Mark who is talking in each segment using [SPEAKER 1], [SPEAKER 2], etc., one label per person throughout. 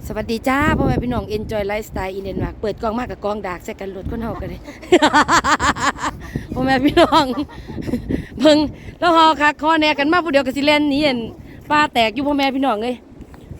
[SPEAKER 1] สวัสดีจ้าพ่อแม่พี่น้อง Enjoy Lifestyle อินเดนมาร์กเปิดกล้องมากกับกล้องดากใส่กันรถคนเฮากันเลย พ่อแม่พี่น้องเพิ่งแล้วเฮาคักคอแหนกันมาผู้เดียวกับสิแล่นหนีปลาแตกอยู่พ่อแม่พี่น้องเลย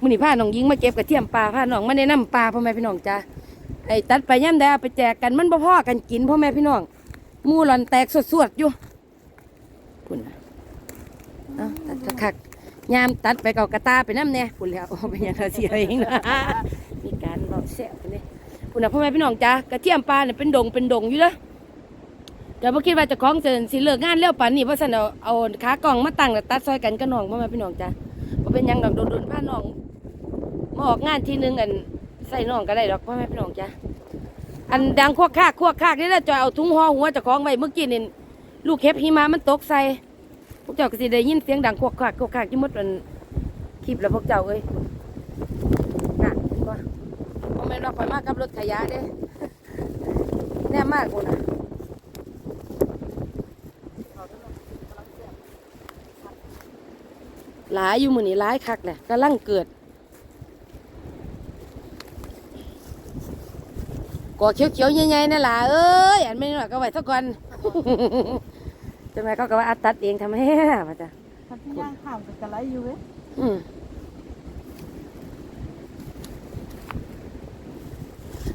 [SPEAKER 1] มื้อนี้พาน้องหญิงมาเก็บกระเทียมปลาพาน้องมาแนะนำปลาพ่อแม่พี่น้องจ้าไอ้ตัดไปย่ำได้เอาไปแจกกันมันบ่พอกันกินพ่อแม่พี่น้องหมูหลอนแตกสวดๆอยู่พุ่นน่ะเอ้าตัดคักยามตัดไปเก่ากระตาไปน้ำเนี่ยพุ่นแล้วเป็นยังไงเสียเองนะมีการบอกแซ่บกันเลยพุ่นนะพ่อแม่พี่น้องจ้ากระเทียมปลาเนี่ยเป็นดงอยู่เด้อแต่เมื่อคิดว่าจะคล้องเจนสิเลิกงานเร็วป่านนี้เพราะฉะนั้นเอาขากล่องมาตั้งแล้วตัดซอยกันก็น้องพ่อแม่พี่น้องจ้าเพราะเป็นยังดอกโดนผ้าน้องมาออกงานทีนึงกันใส่น้องก็ได้ดอกพ่อแม่พี่น้องจ้าอันดังควกคากนี่แหละจอยเอาถุงห่อหัวจะคล้องไว้เมื่อกี้นี่ลูกเห็บหิมะมันตกใส่พวกเจ้าก็สิได้ยินเสียงดังควกคากที่มดมันคลิปแล้วพวกเจ้าเอ้ยน่ะเห็นปะพ่อแม่เราคอยมากกับรถขยะเด้แน่มากกูนะหลายอยู่มือนี่หลายคักแหละกำลังเกิดก่อเขียวๆใหญ่ๆนั่นล่ะเอ้ยอันไม่หน่อยก็ไว้สักก่อนจะมาเขาก็ว่าอัดตัดเองทำไมมาจ้ะ
[SPEAKER 2] ทัดย่างข้าวกับกะไรอยู่เว้ย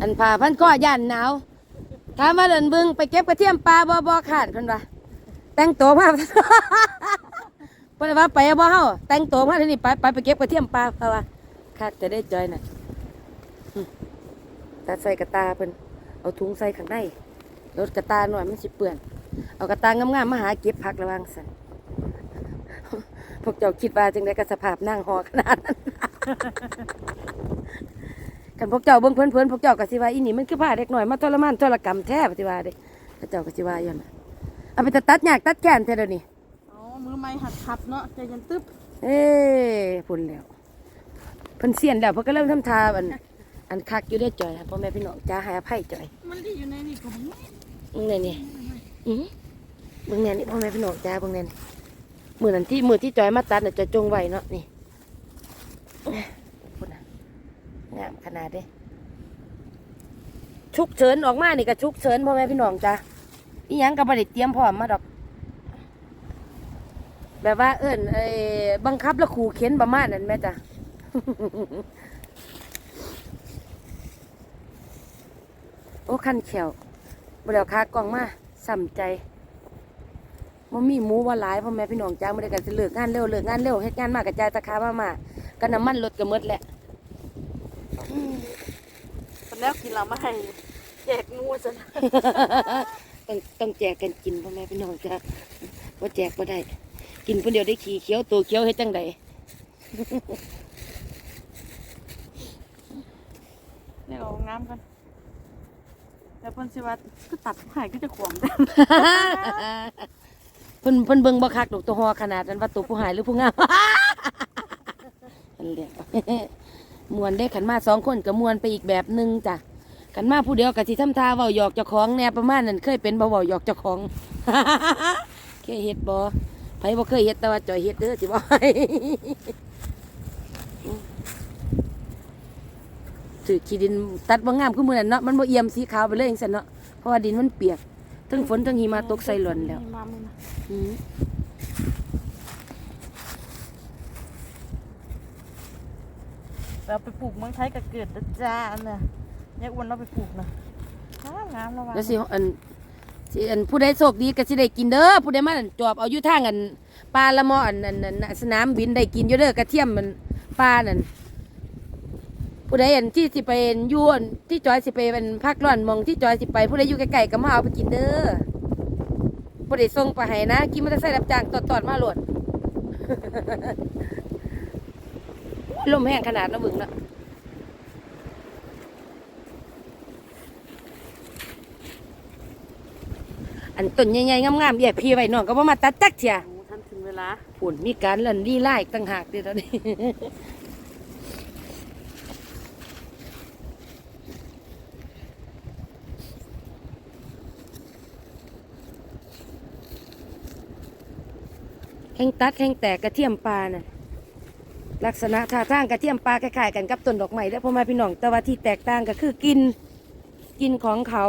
[SPEAKER 1] อันผ่าพันก็ย่านหนาวถามว่าเดินบึงไปเก็บกระเทียมปลาบ่ขาดเพิ่นว่าแต่งตัวมาเพิ่นว่าไปบ่เฮาแต่งตัวมาทีนี้ไปเก็บกระเทียมปลาเพราะว่าขาดจะได้จอยน่ะตาใส่กระตาเพิ่นเอาถุงใส่ข้างในรถกระตาหน่อยมันสิเปื้อนเอากระตางามๆมาหาเก็บผักระวังสั่นพวกเจ้าคิดว่าจังได๋ก็สภาพนั่งหอขนาดนั้นกันพวกเจ้าเบิ่งเพิ่นพวกเจ้าก็สิว่าอีนี่มันคือพาเด็กน้อยมาทรมานทรกรรมแท้ปฏิว่าเด้พระเจ้าก็สิว่าอย่างนั้นเอาไปตัดยากตัดแก่นแท้เดี๋ยวนี้
[SPEAKER 2] อ๋อมือไม้หัดขับเนาะใจยันตึ๊บ
[SPEAKER 1] พุ่นแล้วเพิ่นเสียนแล้วเพิ่นก็เริ่มทำทาอันคักอยู่ได้จ่อยพ่อแม่พี่น้องจ้าให้อภัยจ่อย
[SPEAKER 2] มันดีอยู่ในนี่ก็บ่
[SPEAKER 1] มึงนี่มึงนี่พ่อแม่พี่น้องจ้าเบิ่งนี่มือที่จ่อยมาตัดน่ะจะจงไว้เนาะนี่พุ่นน่ะงามขนาดเด้ชุกเฉินออกมานี่ก็ชุกเฉินพ่อแม่พี่น้องจ้าอีหยังก็บ่ได้เตรียมพร้อมมาดอกแบบว่าบังคับแล้วขู่เข็นประมาณนั้นแม่จ้ะ โอ้ขั้นเขียวบ่ได้เอาขากล่องมาส่ำใจมันมีหมูว่าหลายพ่อแม่พี่น้องจ้าไม่ได้กันจะเลิกงานเร็วเฮ็ดงานมากกระจายตะคามากันน้ำมันลดก็หมดแหละ
[SPEAKER 2] คนแล้วกินเรามาให้แจกงูซะ
[SPEAKER 1] ต้องแจกกันกินพ่อแม่พี่น้องจ้าว่าแจกบ่ได้กินคนเดียวได้ขี่เขียวตัวเขียวเฮ็ดจังใด
[SPEAKER 2] นี่เรางามกันแต่เพิ่นสิว่าก็ตัดหายก็จะขวาง
[SPEAKER 1] เพิ่นเบิ่งบ่คักดอกตัวหอขนาดนั้นว่าตัวผู้หายหรือผู้งามนั่นแหละมวนได้ขันมา2คนก็มวนไปอีกแบบนึงจ้ะขันมาผู้เดียวก็สิทำท่าเว้าหยอกเจ้าของแน่ประมาณนั้นเคยเป็นบ่เว้าหยอกเจ้าของเคยเฮ็ดบ่ไผบ่เคยเฮ็ดแต่ว่าจ่อยเฮ็ดเด้อสิบ่ถือขี้ดินตัดบ่งามคือมื้อนั้นเนาะมันบ่เอี่ยมสีขาวไปเลยจังซั่นเนาะเพราะว่าดินมันเปียกทั้งฝนทั้งหิมะตกใส่หล่นแล้ว
[SPEAKER 2] เราไปปลูกเมืองไทยก็เกิดนะจ้าเนี่ยยายอ้วนเราไปปลูกนะงามแล้วว่ะ
[SPEAKER 1] แล้วสิผู้ใดโชคดีก็สิได้กินเด้อผู้ใดมาจอบเอาอยู่ทางปลาละมอสนามบินได้กินอยู่เด้อกระเทียมมันปลานั่นผู้ใดที่สิไปอยู่ที่จอยสิไปเป็นพักร้อนมองที่จอยสิไปผู้ใดอยู่ใกล้ๆก็มาเอาไปกินเด้อผู้ใดส่งไปให้นะกินมอเตอร์ไซค์รับจ้างตอดมาโหลด ลมแห้งขนาดนะบึงนะอันต้นใหญ่ๆงามๆใหญ่พี่ไว้น้องก็บ่มาตัดจักเถีย
[SPEAKER 2] ทันถึงเวลา
[SPEAKER 1] ฝุ่นมีการเล่นลี่ไล่ตั้งหากเดี๋ยวนี้แห้งตัดแห้งแตกกระเทียมปลาน่ะ ลักษณะท่าทางกระเทียมปลาคล้ายๆกันกับต้นดอกไม้แล้วพ่อแม่พี่น้องแต่ว่าที่แตกต่างก็คือกลิ่นของเขา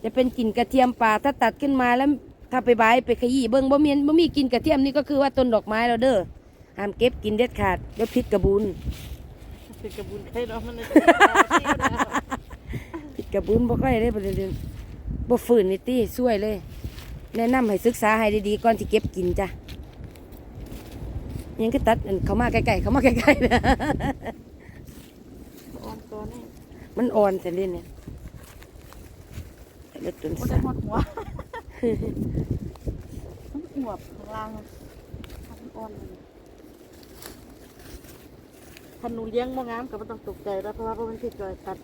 [SPEAKER 1] จะเป็นกลิ่นกระเทียมปลาถ้าตัดขึ้นมาแล้วถ้าไปบายไปขยี้เบิ่งบ่มีกลิ่นกระเทียมนี่ก็คือว่าต้นดอกไม้เราเด้อห้ามเก็บกินเด็ดขาดเดี๋ยวพิษกระบุน
[SPEAKER 2] เป็นกระบุนไข่เนาะมันเลย
[SPEAKER 1] พิษกระบุนบ่ค่อยได้ประเด็นบ่ฝืนนี่ตี้ช่วยเลย แนะนำให้ศึกษาให้ดีๆก่อนที่เก็บกินจ้ะยังก็ตัดอันเขามาใกล้ๆเขามาใกล้ๆนะ
[SPEAKER 2] อ่อนตัวนี่
[SPEAKER 1] มันอ่อนแต่เล่นเนี่ยแต่ละต้น
[SPEAKER 2] โอ้ได้
[SPEAKER 1] สัก
[SPEAKER 2] หอดหัวมันอวบข้างล่างมันอ่อนเลยถ้าหนูเลี้ยงบ่งามก็บ่ต้องตกใจแล้วเพราะว่ามันผิดจอยตัด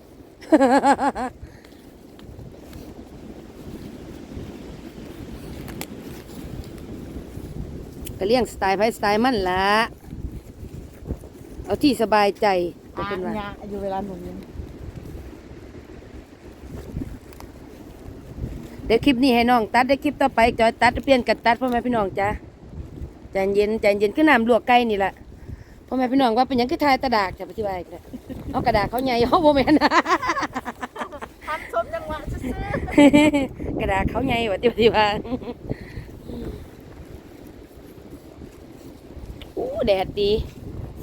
[SPEAKER 1] ก็เลี้ยงสไตล์ไผสไตล์มันละเอาที่สบายใจจะเป็นว่า
[SPEAKER 2] ยาอยู่เวลาหนูเลี้ยง
[SPEAKER 1] เดี๋ยวคลิปนี้ให้น้องตัดได้คลิปต่อไปจอยตัดเปลี่ยนกันตัดพ่อแม่พี่น้องจ้ะใจเย็นขึ้นน้ำลวกไก่นี่แหละพ่อแม่พี่น้องว่าเป็นหยังคือทายตะดากจะปฏิบัติกันเอากระดาษเขาใหญ่เขาโบแมน
[SPEAKER 2] ทำชมจังหวะซื่อก
[SPEAKER 1] ระดาษเขาใหญ่ว่าปฏิบัติอู้แดดดี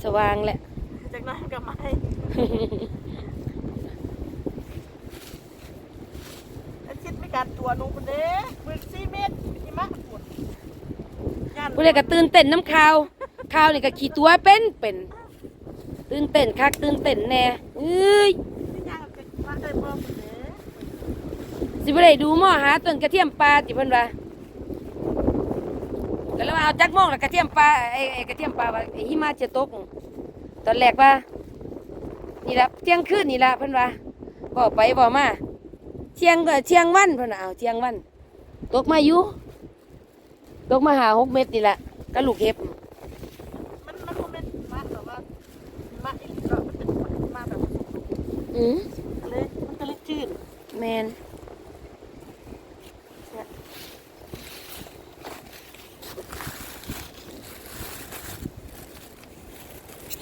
[SPEAKER 1] สว่างแหละ
[SPEAKER 2] ๆจากนั้นก็ไม่อาทิตย์ไม่การตัวหนูคนเด้บึก4 เมตรหิมะปวด
[SPEAKER 1] ผู้ใดก็ตื่นเต้นน้ำข่าวนี่ก็ขี่ตัวเป็นตื่นเต้นคักตื่นเต้นแน่เอ้ย
[SPEAKER 2] ยากเป็นมาเคยบอกเด้
[SPEAKER 1] สิบ่ได้ดูหม้อหาต้นกระเทียมปลาจิเพิ่นว่าก็เลยว่าเอาจักหม้องแล้วกระเทียมปลาไอ้กระเทียมปลาว่าไอ้หิมะจะตกตอนแรกว่านี่ล่ะเที่ยงคืนนี่ล่ะเพิ่นว่าบอกไปบอกมาเที่ยงวันเพิ่นน่ะเอาเที่ยงวันตกมาอยู่ตกมาหา6 เม็ดนี่ล่ะก็ลูกเห็บ
[SPEAKER 2] มันบ่แม่นหิมะแต่ว่าหิมะอีหลีก็มันเป็นหิมะแบบ
[SPEAKER 1] อือ
[SPEAKER 2] เลยมันก็เลยจืด
[SPEAKER 1] แม่น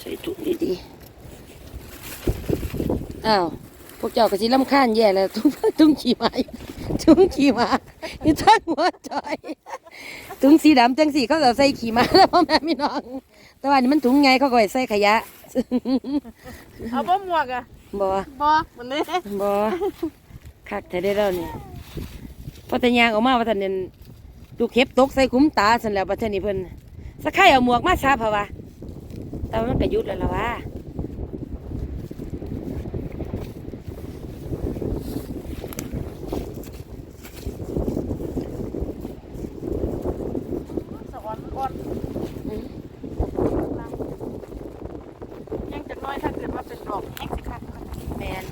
[SPEAKER 1] ใส่ถุงดีๆอ้าวพวกเจ้าก็สิรำคาญแย่แล้วทุ่งขี่ม้าทุ่งขี่ม้าอยู่ทางหัวจอยถุงสีดำจังสีเขาเอาใส่ขี่ม้าแล้วพ่อแม่พี่น้องแต่ว่านี่มันถุงไงเขาก็ไว้ใส่ขยะ
[SPEAKER 2] เอาบ่หมวกอ่ะ
[SPEAKER 1] บ่
[SPEAKER 2] บ่มันนี่
[SPEAKER 1] บ่คักแท้ได้แล้วนี่พอแต่ยางออกมาว่าท่านเนี่ยลูกเห็บตกใส่คุ้มตาซั่นแล้วบัดเทอนี้เพิ่นสักไข่เอาหมวกมาซาเพราะว่าแต่ว่ามันก็หยุดแล้วล่ะว่า
[SPEAKER 2] สะอ่อนอ่อนยังจะน้อยถ้าเกิดว่าเป็นดอกแห้งสิคัก
[SPEAKER 1] แมน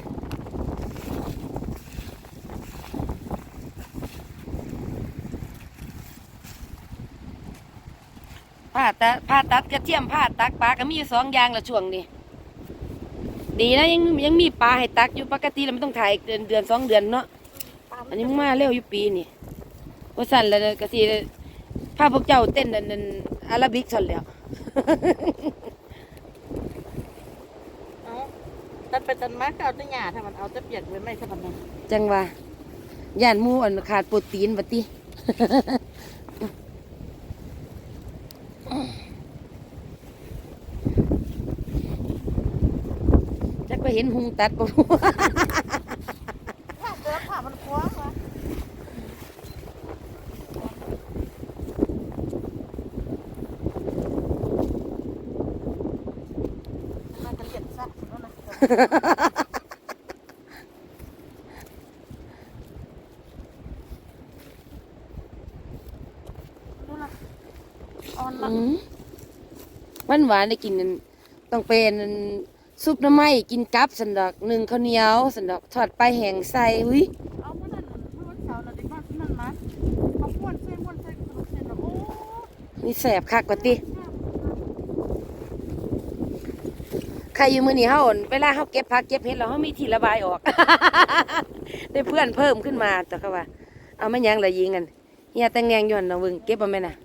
[SPEAKER 1] ผ้าตัดกระเทียมผ้าตักปลาก็มีอยู่2 อย่างละช่วงนี้ดีนะยังมีปลาให้ตักอยู่ปกติแล้วมันต้องถ่ายเดือน2 เดือนเนาะอันนี้มันมาเร็วอยู่ปีนี่เพราะสั่นแล้วก็สิพาพวกเจ้าเต้นนั่นอาราบิกสั่นแล้ว
[SPEAKER 2] เอาตัดไปตัดมาก็เอาแต่หญ้าถ้ามันเอาแต่เปียกไว้ไม่ใช่ปานนั้น
[SPEAKER 1] จังว่าย่านหมูอันขาดโปรตีนบัดติ จักไปเห็นหุงตัดบ่ รู้
[SPEAKER 2] ถ้าเกิดผ่ามันกว้างวะมันก็เลียดซะนั่นน่ะดูล่ะอ่อนละ
[SPEAKER 1] หวานได้กินนั่นต้องเป็นซุปหน้ำไม้กินกับสันดอก1ข้าวเหนียวสันดอกทอดปลาแห้งใส่อุ้ย
[SPEAKER 2] เอาเมื่อนั้นเมื่อวันเสาร์น่ะเด็กบ้านที่นั่นมาเขาม้วนเส้นขนมเส้นแล้วโอ้
[SPEAKER 1] นี่แสบคักกว่าติใครอยู่มื้อนี้เฮาอั่นเวลาเฮาเก็บผักเก็บเห็ดแล้วเฮามีที่ระบายออก ได้เพื่อนเพิ่มขึ้นมาแต่เขาว่า เอามาหยังละยิงกันเฮียแต่งแนงอยู่หั่นน่ะเบิ่งเก็บบ่แม่นน่ะ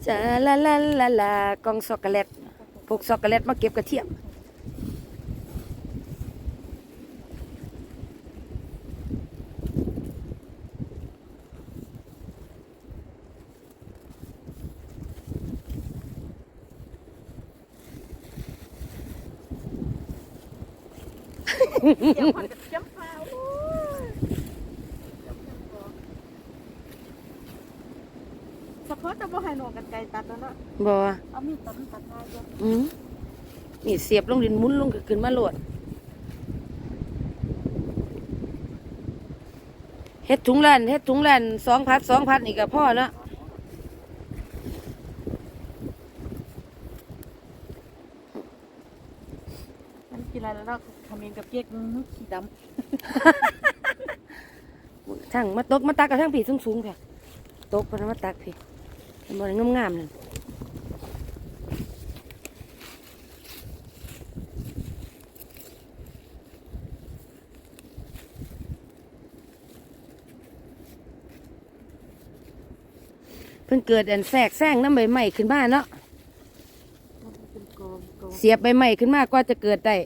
[SPEAKER 1] จาลาลาลาลากองช็อกโกแลตพวกช็อกโกแลตมาเก็บกระเทียม
[SPEAKER 2] เดี๋ยวผ่อนกับจ้ำเปล่าโอ้ยเฉพาะจะบ่ให้หนวกกันไกลตัดแล้วเนาะ
[SPEAKER 1] บ่
[SPEAKER 2] เอามีดตัดมันตัดได้จ้ะ
[SPEAKER 1] นี่เสียบลงดินหมุนลงก็ขึ้นมาโหลดเฮ็ดถุงละ2,000นี่ก็พอเนาะ
[SPEAKER 2] มันกินอะไรแล้วทำเองกับเก๊กสีด
[SPEAKER 1] ทั้งมาตกมาตักกับทั้งผีสูงๆค่ะตกพนันมาตักพี่เป็นบ่ได้งามๆนั่นเพิ่งเกิดอันแทรกแซงน้ำใบไม้ขึ้นมาเนาะ
[SPEAKER 2] ำเป็นกอง
[SPEAKER 1] เสียบใบไม้ขึ้นมากว่าจะเกิดได้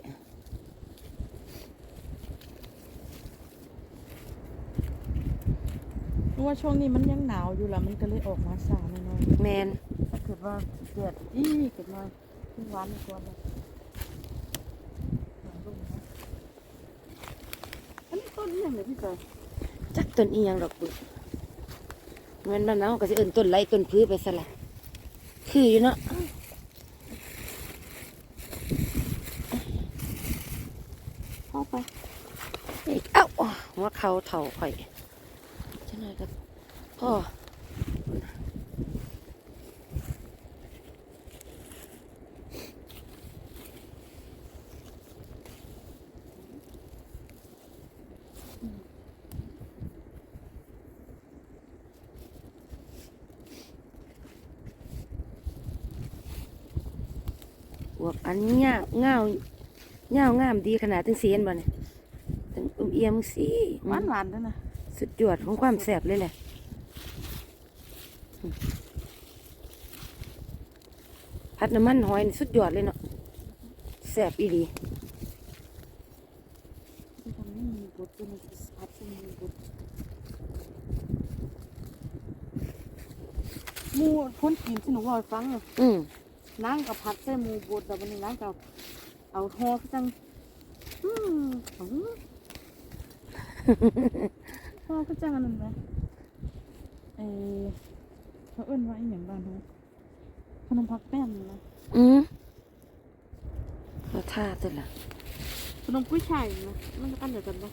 [SPEAKER 2] เพราะว่าช่วงนี้มันยังหนาวอยู่แล้วมันก็เลยออกมาสาหน่อย
[SPEAKER 1] แมน
[SPEAKER 2] ๆถ้าเกิดว่าเกิดเกิดมาขึ้นหวานในตัวเลยอันนี้ต้นนี้อย่างไรพี่เต๋อ
[SPEAKER 1] จักต้นอีหยังดอกบุแมันบ้านเราก็สิเอิ้นต้นไรต้นพื้ไปซะละคืออยู่เนาะเข้าไปเอ้าหัวเขาเถ่าข่อยจังไดก็พ่ออวบอันเงาเงาเงางามดีขนาดถึงเสียนบ่เนี่ยถึงเอียมสิ
[SPEAKER 2] หวานหวานด้วยนะ
[SPEAKER 1] สุดยอดของความแซ่บเลยแหละผัดน้ำมันหอยนี่สุดยอดเลยเนาะแซ่บอีดี
[SPEAKER 2] ที่ทำให้มีบดเป็นพัดเป็นมีบดหมูพ้นกินที่หนูบอกให้ฟังอะ
[SPEAKER 1] อืม
[SPEAKER 2] นั่งกับพัดใส่หมูบดแต่วันนี้นั่งกับเอาห่อก็จังอืมห่อก็จังอันนั้นไหมเขาเอิ้นว่าอีหยังบ้านเขาขนมผักแป้นนะ
[SPEAKER 1] เราท่าตัวละ
[SPEAKER 2] ขนมกุ้ยช่ายนะมันอันเดียวกันปะ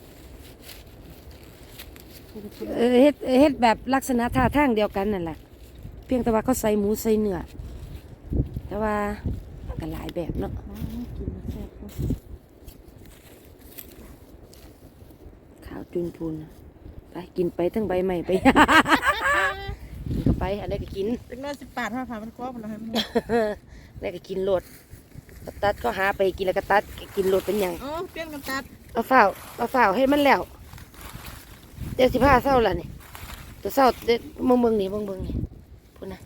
[SPEAKER 1] เฮ็ดแบบลักษณะท่าทางเดียวกันนั่นแหละเพียงแต่ว่าเขาใส่หมูใส่เนื้อแต่ว่าก็หลายแบบเนาะ
[SPEAKER 2] น้ำไม่กินแซ่บปะ
[SPEAKER 1] ข้าวจุนพูนน่ะไปกินไปทั้งใบใหม่ไป กินก็ไปอะไรก็กิน
[SPEAKER 2] เล็กน้อย18ถ้าผ่านมันก็มันให้หมู
[SPEAKER 1] อะไรก็กินโลดตัดก็หาไปกินแล้วก็ตัดกินโลดเป็นหยัง
[SPEAKER 2] อ๋อเปลี่ยนกันตัด
[SPEAKER 1] เอาฝ้าวให้มันแล้วเดี๋ยว15เศร้าละนี่ตัวเศร้าเดี๋ยวเบิ่งนี่พูดนะ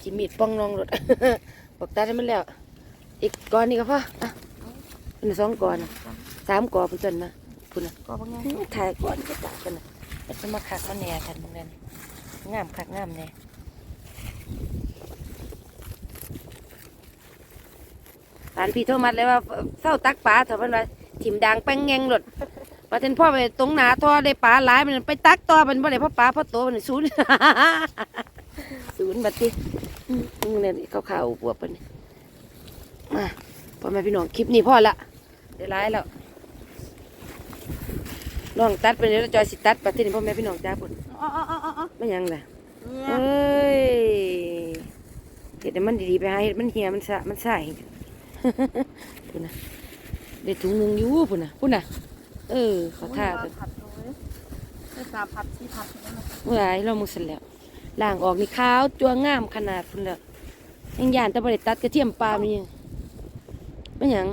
[SPEAKER 1] จิมีดป้องน้องรถ บอกตัดให้มันแล้ว อีกก้อนนี่ก็พออ่ะเป็น2 ก้อนน่ะ3 ก้อนเป็นต้นนะพูดนะ
[SPEAKER 2] ก็บางไง
[SPEAKER 1] ถ่ายก้อนก็ตัดกันนะแล้วจะมาคักมาแหน่กันเหมือนกันงามคักงามแหน่ปานพี่โทรมาเลยว่าเศร้าตักปลาเถอะเพิ่นว่าถิ่มด่างแป้งแงงรถว่าเทนพ่อไปตรงหนาท่อได้ปลาหลายมันไปตักต่อมันบ่ได้เพราะปลาเพราะโตมันศูนย์ ศูนย์บัดนี้เนี่ยขาวๆบวบปานนี้มาพ่อแม่พี่น้องคลิปนี้พ่อละได้หลายแล้วน้องตัดไปเลยแล้วจอยสิตัดไปที่นี่พ่อแม่พี่น้องจ้าพุ่น
[SPEAKER 2] อ๋อ
[SPEAKER 1] ไม่ยังล่ะ
[SPEAKER 2] เนี่ย
[SPEAKER 1] เอ้ยเห็ดให้มันดีๆไปหาเห็ดมันเหี่ยมันใส่ พุ่นนะได้ถุงนึงอยู่พุ่นนะเขาท่ากัน
[SPEAKER 2] ผัดเลยได้ปลาผัดที่ผัดใช่ไหม
[SPEAKER 1] เมื่อไรเรามุเสร็จแล้วล้างออกนี่ขาวจัวงามขนาดพุ่นแล้วยังย่านแต่บริตัดกระเทียมปลามีไม่หยัง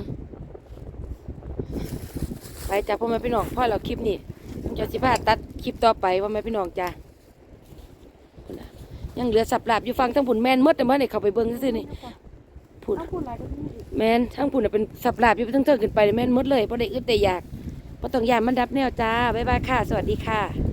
[SPEAKER 1] ไปจ้าพ่อแม่พี่น้องพ่อเราคลิปนี้ผมจะสิพาตัดคลิปต่อไปพ่อแม่พี่น้องจ้าพุ่นนะ ยังเหลือสับลาบอยู่ฟังทั้งผุนแม่นหมดแต่เมื่อไหร่เขาไปเบิ่งซื่อๆนี่ผุน
[SPEAKER 2] ถ้าพูดอะไรก็ไม่ดี
[SPEAKER 1] แม่นทั้งผุนน่ะเป็นสับลาบอยู่ทั้งเทิงขึ้นไปแม่นหมดเลยบ่ได้อึดได้อยากบ่ต้องย่านมันดับแนวจ้าบ๊ายบายค่ะสวัสดีค่ะ